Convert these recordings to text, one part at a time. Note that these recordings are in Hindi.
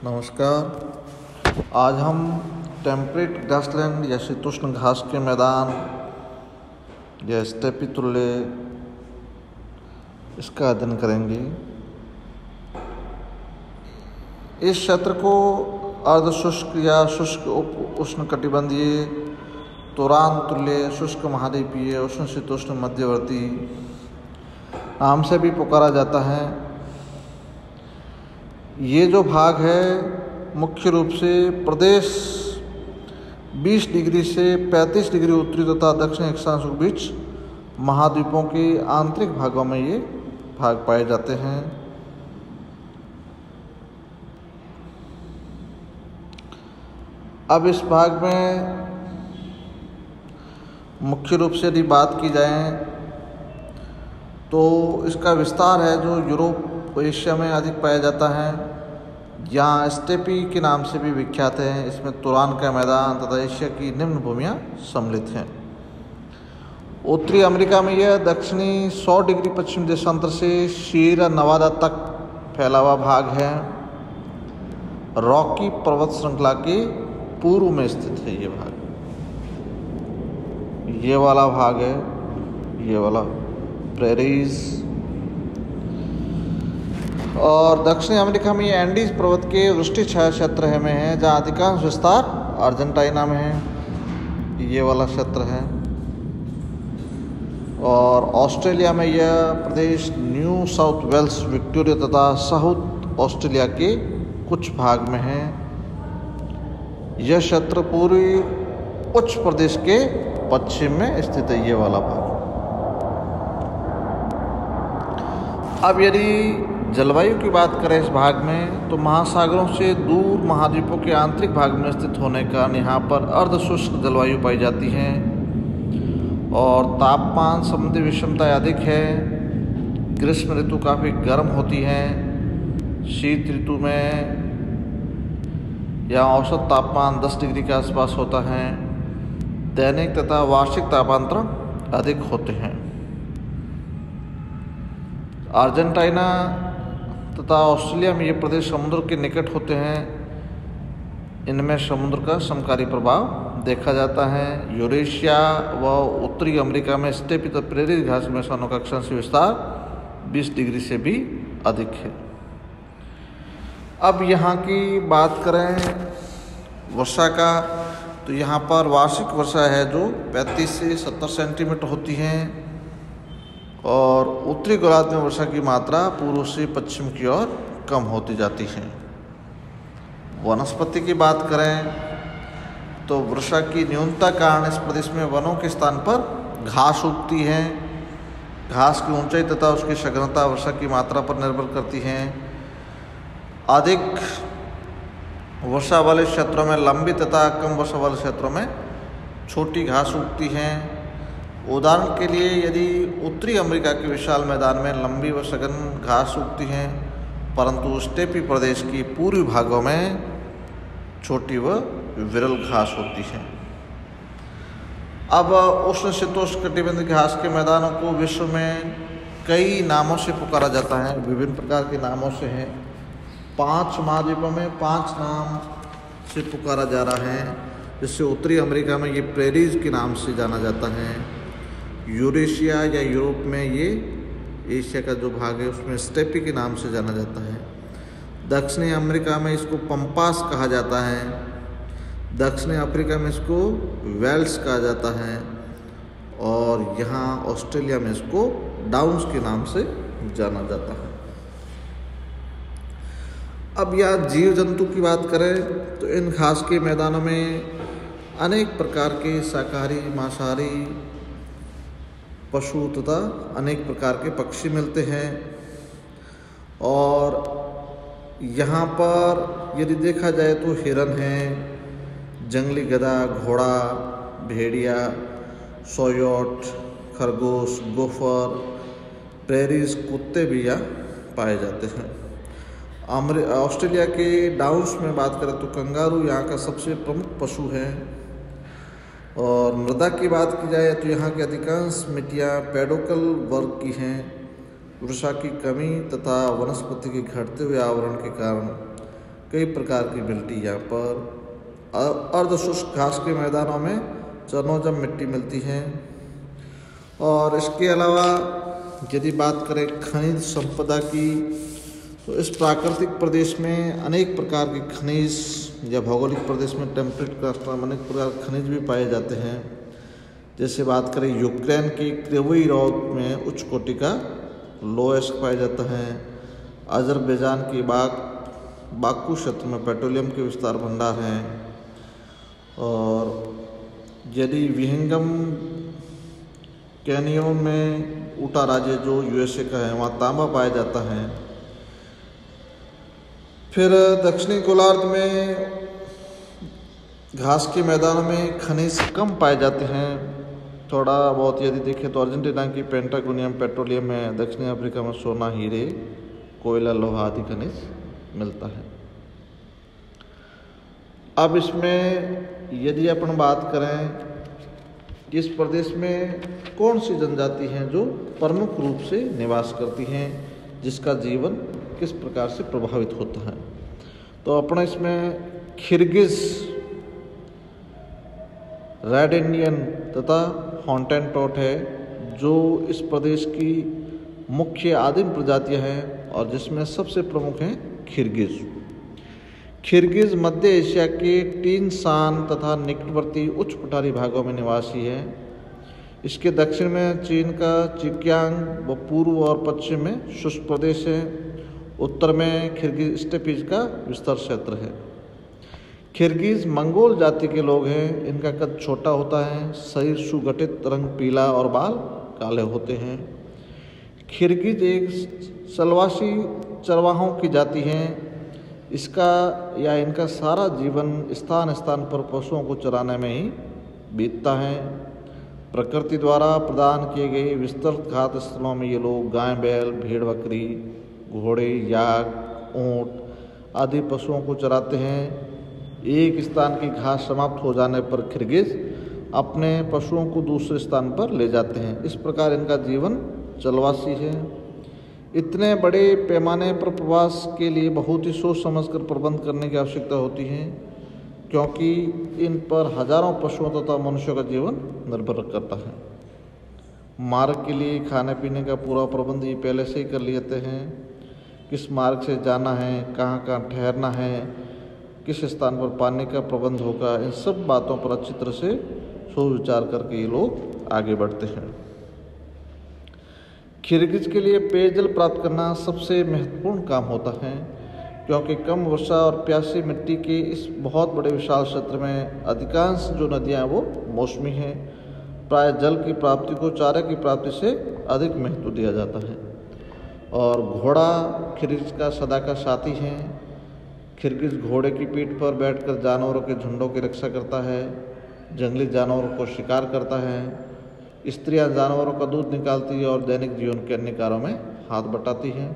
नमस्कार। आज हम टेम्परेट ग्रासलैंड या शीतोष्ण घास के मैदान या स्टेपी तुल्य इसका अध्ययन करेंगे। इस क्षेत्र को अर्ध शुष्क या शुष्क उप उष्णकटिबंधीय तुरान तुल्य शुष्क महाद्वीपीय उष्ण शीतोष्ण मध्यवर्ती नाम से भी पुकारा जाता है। ये जो भाग है मुख्य रूप से प्रदेश 20 डिग्री से 35 डिग्री उत्तरी तथा दक्षिण अक्षांश के बीच महाद्वीपों के आंतरिक भागों में ये भाग पाए जाते हैं। अब इस भाग में मुख्य रूप से यदि बात की जाए तो इसका विस्तार है जो यूरोप एशिया में अधिक पाया जाता है, यहाँ स्टेपी के नाम से भी विख्यात है। इसमें तुरान का मैदान तथा एशिया की निम्न भूमियाँ सम्मिलित हैं। उत्तरी अमेरिका में यह दक्षिणी 100 डिग्री पश्चिम देशांतर से सीयरा नवादा तक फैला हुआ भाग है। रॉकी पर्वत श्रृंखला के पूर्व में स्थित है ये भाग। ये वाला भाग है, ये वाला प्रेरीज। और दक्षिणी अमेरिका में ये एंडीज पर्वत के वृष्टि छाया क्षेत्र में है, जहाँ अधिकांश विस्तार अर्जेंटीना में है। ये वाला क्षेत्र है। और ऑस्ट्रेलिया में यह प्रदेश न्यू साउथ वेल्स विक्टोरिया तथा साउथ ऑस्ट्रेलिया के कुछ भाग में है। यह क्षेत्र पूर्वी उच्च प्रदेश के पश्चिम में स्थित है, ये वाला भाग। अब यदि जलवायु की बात करें इस भाग में तो महासागरों से दूर महाद्वीपों के आंतरिक भाग में स्थित होने का कारण यहाँ पर अर्ध शुष्क जलवायु पाई जाती है और तापमान समुद्री विषमता अधिक है। ग्रीष्म ऋतु काफ़ी गर्म होती है। शीत ऋतु में यहाँ औसत तापमान 10 डिग्री के आसपास होता है। दैनिक तथा वार्षिक तापांतर अधिक होते हैं। अर्जेंटीना तथा ऑस्ट्रेलिया में ये प्रदेश समुद्र के निकट होते हैं। इनमें समुद्र का समकारी प्रभाव देखा जाता है। यूरेशिया व उत्तरी अमेरिका में स्टेपी तथा प्रेरित घास मैदानों का अक्षांश विस्तार 20 डिग्री से भी अधिक है। अब यहाँ की बात करें वर्षा का तो यहाँ पर वार्षिक वर्षा है जो 35 से 70 सेंटीमीटर होती है। और उत्तरी गोलार्ध में वर्षा की मात्रा पूर्व से पश्चिम की ओर कम होती जाती है। वनस्पति की बात करें तो वर्षा की न्यूनता कारण इस प्रदेश में वनों के स्थान पर घास उगती है। घास की ऊंचाई तथा उसकी सघनता वर्षा की मात्रा पर निर्भर करती है। अधिक वर्षा वाले क्षेत्रों में लंबी तथा कम वर्षा वाले क्षेत्रों में छोटी घास उगती हैं। उदाहरण के लिए यदि उत्तरी अमेरिका के विशाल मैदान में लंबी व सघन घास उगती हैं, परंतु स्टेपी प्रदेश की पूर्वी भागों में छोटी व विरल घास होती है। अब उष्ण शीतोष्ण कटिबंधीय घास के मैदानों को विश्व में कई नामों से पुकारा जाता है, विभिन्न प्रकार के नामों से है। 5 महाद्वीपों में 5 नाम से पुकारा जा रहा है, जिससे उत्तरी अमेरिका में ये प्रेरीज के नाम से जाना जाता है। यूरेशिया या यूरोप में ये एशिया का जो भाग है उसमें स्टेपी के नाम से जाना जाता है। दक्षिणी अमेरिका में इसको पंपास कहा जाता है। दक्षिणी अफ्रीका में इसको वेल्स कहा जाता है। और यहाँ ऑस्ट्रेलिया में इसको डाउन्स के नाम से जाना जाता है। अब यहाँ जीव जंतु की बात करें तो इन घास के मैदानों में अनेक प्रकार के शाकाहारी मांसाहारी पशु तथा अनेक प्रकार के पक्षी मिलते हैं। और यहाँ पर यदि देखा जाए तो हिरन है, जंगली गधा, घोड़ा, भेड़िया, सोयोट, खरगोश, गोफर, प्रेरीज कुत्ते भी यहाँ पाए जाते हैं। ऑस्ट्रेलिया के डाउन्स में बात करें तो कंगारू यहाँ का सबसे प्रमुख पशु है। और मृदा की बात की जाए तो यहाँ की अधिकांश मिट्टियाँ पेडोकल वर्ग की हैं। वर्षा की कमी तथा वनस्पति के घटते हुए आवरण के कारण कई प्रकार की मिलती यहाँ पर। अर्धशुष्क घास के मैदानों में चरनोजम मिट्टी मिलती है। और इसके अलावा यदि बात करें खनिज संपदा की, तो इस प्राकृतिक प्रदेश में अनेक प्रकार के खनिज, या भौगोलिक प्रदेश में टेम्परेट राष्ट्र में अनेक प्रकार के खनिज भी पाए जाते हैं। जैसे बात करें यूक्रेन की क्रिवोई रोग में उच्च कोटि का लोएस्ट पाया जाता है। अजरबैजान की बाकू क्षेत्र में पेट्रोलियम के विस्तार भंडार हैं। और यदि विहंगम कैनियोन में ऊटा राज्य जो यूएसए का है, वहाँ तांबा पाया जाता है। फिर दक्षिणी गोलार्ध में घास के मैदानों में खनिज कम पाए जाते हैं। थोड़ा बहुत यदि देखें तो अर्जेंटीना की पेंटागोनियम पेट्रोलियम है, दक्षिणी अफ्रीका में सोना, हीरे, कोयला, लोहा आदि खनिज मिलता है। अब इसमें यदि अपन बात करें इस प्रदेश में कौन सी जनजाति हैं जो प्रमुख रूप से निवास करती हैं, जिसका जीवन किस प्रकार से प्रभावित होता है, तो अपने इसमें किर्गिज, रेड इंडियन तथा हॉटेंटोट है, जो इस प्रदेश की मुख्य आदिम प्रजातियां हैं और जिसमें सबसे प्रमुख हैं किर्गिज। किर्गिज मध्य एशिया के तीन शान तथा निकटवर्ती उच्च पठारी भागों में निवासी है। इसके दक्षिण में चीन का चिकियांग व पूर्व और पश्चिम में शुष्क प्रदेश है। उत्तर में किर्गिज स्टेपीज का विस्तार क्षेत्र है। किर्गिज मंगोल जाति के लोग हैं। इनका कद छोटा होता है, शरीर सुगठित, रंग पीला और बाल काले होते हैं। किर्गिज एक सलवासी चरवाहों की जाति है। इनका सारा जीवन स्थान स्थान पर पशुओं को चराने में ही बीतता है। प्रकृति द्वारा प्रदान किए गए विस्तृत खाद्य स्थलों में ये लोग गाय, बैल, भेड़, बकरी, घोड़े, याक, ऊंट आदि पशुओं को चराते हैं। एक स्थान की घास समाप्त हो जाने पर किर्गिज अपने पशुओं को दूसरे स्थान पर ले जाते हैं। इस प्रकार इनका जीवन चलवासी है। इतने बड़े पैमाने पर प्रवास के लिए बहुत ही सोच समझकर प्रबंध करने की आवश्यकता होती है, क्योंकि इन पर हजारों पशुओं तथा मनुष्यों का जीवन निर्भर करता है। मार्ग के लिए खाने पीने का पूरा प्रबंध ये पहले से ही कर लेते हैं। किस मार्ग से जाना है, कहाँ कहाँ ठहरना है, किस स्थान पर पानी का प्रबंध होगा, इन सब बातों पर अच्छी तरह से सोच विचार करके ये लोग आगे बढ़ते हैं। किर्गिज के लिए पेयजल प्राप्त करना सबसे महत्वपूर्ण काम होता है, क्योंकि कम वर्षा और प्यासी मिट्टी के इस बहुत बड़े विशाल क्षेत्र में अधिकांश जो नदियां हैं वो मौसमी हैं। प्राय जल की प्राप्ति को चारे की प्राप्ति से अधिक महत्व दिया जाता है। और घोड़ा किर्गिज का सदा का साथी है। किर्गिज घोड़े की पीठ पर बैठकर जानवरों के झुंडों की रक्षा करता है, जंगली जानवरों को शिकार करता है। स्त्रियां जानवरों का दूध निकालती है और दैनिक जीवन के अन्य कार्यों में हाथ बटाती हैं।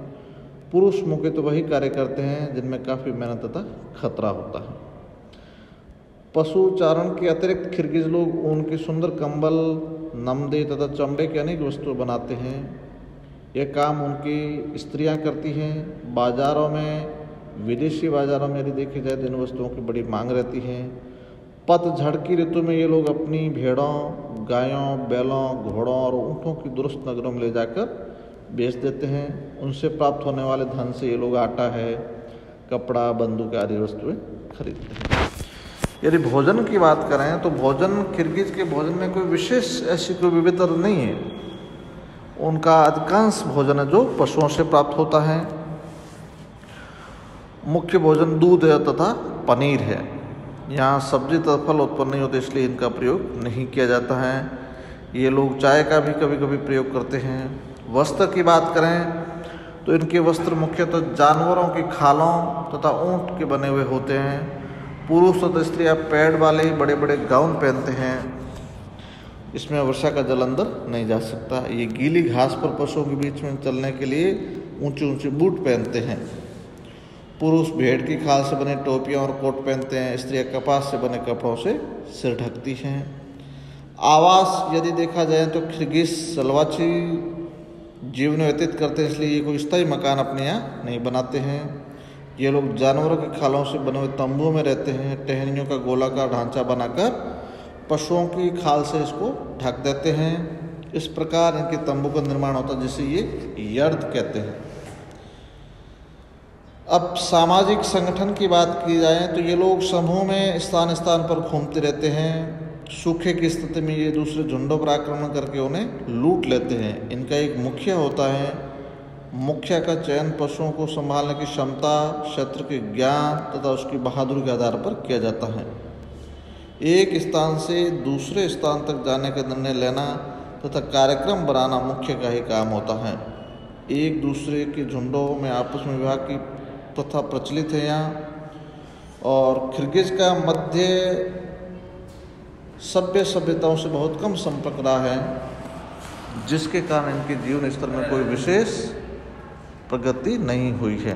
पुरुष मुख्य तो वही कार्य करते हैं जिनमें काफ़ी मेहनत तथा खतरा होता है। पशु चारण के अतिरिक्त किर्गिज लोग ऊन के सुंदर कंबल, नमदे तथा चमड़े के अनेक वस्तुएं बनाते हैं। यह काम उनकी स्त्रियां करती हैं। बाजारों में, विदेशी बाजारों में यदि देखी जाए तो इन वस्तुओं की बड़ी मांग रहती है। पतझड़ की ऋतु में ये लोग अपनी भेड़ों, गायों, बैलों, घोड़ों और ऊँटों की दुरुस्त नगरों में ले जाकर बेच देते हैं। उनसे प्राप्त होने वाले धन से ये लोग आटा है, कपड़ा, बंदूक आदि वस्तुएं खरीदते हैं। यदि भोजन की बात करें तो भोजन, किर्गिज के भोजन में कोई विशेष ऐसी कोई विविधता नहीं है। उनका अधिकांश भोजन है जो पशुओं से प्राप्त होता है। मुख्य भोजन दूध है तथा पनीर है। यहाँ सब्जी तथा फल उत्पन्न नहीं होते, इसलिए इनका प्रयोग नहीं किया जाता है। ये लोग चाय का भी कभी कभी प्रयोग करते हैं। वस्त्र की बात करें तो इनके वस्त्र मुख्यतः जानवरों की खालों तथा ऊँट के बने हुए होते हैं। पुरुष तथा स्त्रियाँ पैड वाले बड़े बड़े गाउन पहनते हैं। इसमें वर्षा का जल अंदर नहीं जा सकता। ये गीली घास पर पशुओं के बीच में चलने के लिए ऊंचे ऊंचे बूट पहनते हैं। पुरुष भेड़ की खाल से बने टोपियाँ और कोट पहनते हैं। स्त्रियाँ कपास से बने कपड़ों से सिर ढकती हैं। आवास यदि देखा जाए तो किर्गिज सलवाची जीवन व्यतीत करते हैं, इसलिए ये कोई स्थायी मकान अपने यहाँ नहीं बनाते हैं। ये लोग जानवरों के खालों से बने हुए तंबू में रहते हैं। टहनियों का गोलाकार ढांचा बनाकर पशुओं की खाल से इसको ढक देते हैं। इस प्रकार इनके तंबू का निर्माण होता है, जिसे ये यर्द कहते हैं। अब सामाजिक संगठन की बात की जाए तो ये लोग समूह में स्थान स्थान पर घूमते रहते हैं। सूखे की स्थिति में ये दूसरे झुंडों पर आक्रमण करके उन्हें लूट लेते हैं। इनका एक मुखिया होता है। मुखिया का चयन पशुओं को संभालने की क्षमता, शत्रु के ज्ञान तथा उसकी बहादुरी के आधार पर किया जाता है। एक स्थान से दूसरे स्थान तक जाने का निर्णय लेना तथा कार्यक्रम बनाना मुख्य का ही काम होता है। एक दूसरे के झुंडों में आपस में विवाह की प्रथा प्रचलित है यहाँ। और किर्गिज का मध्य सभ्यताओं से बहुत कम संपर्क रहा है, जिसके कारण इनके जीवन स्तर में कोई विशेष प्रगति नहीं हुई है।